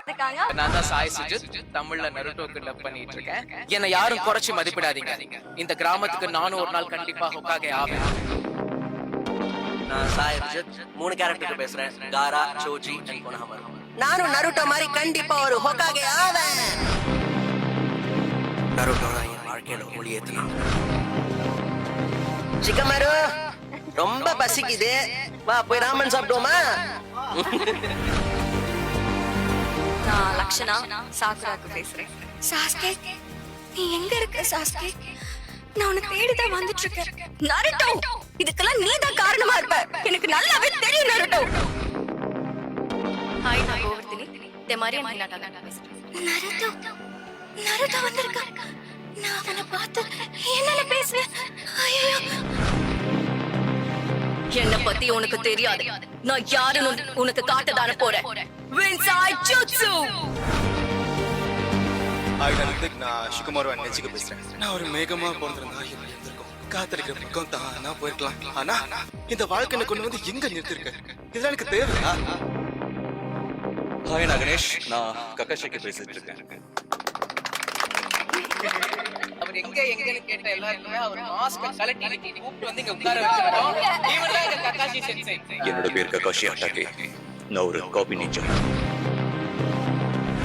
பாத்துக்காங்க. நான் தான் சாய் சுஜித், தமிழ்ல நருட்டோக்கு டப் பண்ணிட்டு இருக்கேன். என்னை யாரும் குறைச்சி மதிப்பிடாதீங்க. இந்த கிராமத்துக்கு நானும் ஒரு நாள் கண்டிப்பா ஹொக்காகே ஆவேன். நான் சாய் சுஜித் 3 கேரக்டருக்கு பேசுறேன். காரா, சோஜி அண்ட் கொனஹமர். நானும் நருட்டோ மாதிரி கண்டிப்பா ஒரு ஹொக்காகே ஆவேன். நருட்டோ தான் என் வாழ்க்கையில ஒளி ஏத்துனான். சிக்கமாரு ரொம்ப பசிக்குது, வா போய் ராமன் சாப்பிடுவோமா? நான் லக்ஷனா, சாக்குராக்கு பேசுறேன். சாஸ்கே, நீ எங்க இருக்க சாஸ்கே? நான் உன்னை தேடிதான் வந்துட்டு இருக்கேன். நருட்டோ, இதுக்கெல்லாம் நீ தான் காரணமா இருப்ப. எனக்கு நல்லாவே தெரியும் நருட்டோ. ஹாய், நான் கோவர்தினி. தெமாரியா மினாட்டா பேசுறேன். நருட்டோ, நருட்டோ வந்திருக்கான். நான் அவனை பார்த்து என்னால பேசுவேன். ஐயோ, என்ன பத்தி உனக்கு தெரியாது. நான் யாருன்னு உனக்கு காட்டதான போறேன். வின்சாய் ஜுட்சு. ஹாய் நந்திக், நான் ஷிகுமார் அண்ணேஜிக்கு பேசுறேன். நான் ஒரு மேகமா பிறந்திருந்தா எப்படி இருந்திருக்கும்? காத்தடிக்கிற பக்கம் தானா போயிருக்கலாம். ஆனா இந்த வாழ்க்கை கொண்டு வந்து எங்க நிறுத்திருக்க? இதெல்லாம் எனக்கு தேவையா? ஹாய் நான் கணேஷ், நான் கக்காஷிக்கு பேசிட்டு இருக்கேன். அவர் எங்கன்னு கேட்ட எல்லாருக்குமே அவர் மாஸ்க கலட்டி கூப்பிட்டு வந்து இங்க உட்கார வச்சிருக்கோம். இவன் தான் எங்க கக்காஷி சென்சை. என்னோட பேர் கக்காஷி அட்டாகே. நான் ஒரு காபி நீச்சா.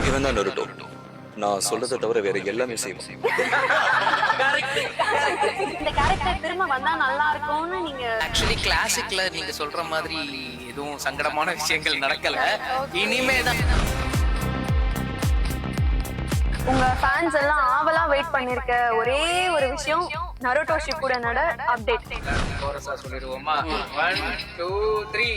இவன் தான் நருட்டோ. நான் சொல்றதை தவிர வேற எல்லாமே செய்வோம். இந்த கேரக்டர் திரும்ப வந்தா நல்லா இருக்கும்னு நீங்க ஆக்சுவலி கிளாசிக்ல நீங்க சொல்ற மாதிரி எதுவும் சங்கடமான விஷயங்கள் நடக்கல. இனிமே தான் உங்க ஃபேன்ஸ் எல்லாம் ஆவலா வெயிட் பண்ணிருக்க ஒரே ஒரு விஷயம் நருட்டோ ஷிப்புடனோட அப்டேட். கோரஸா சொல்லிடுவோமா? 1 2 3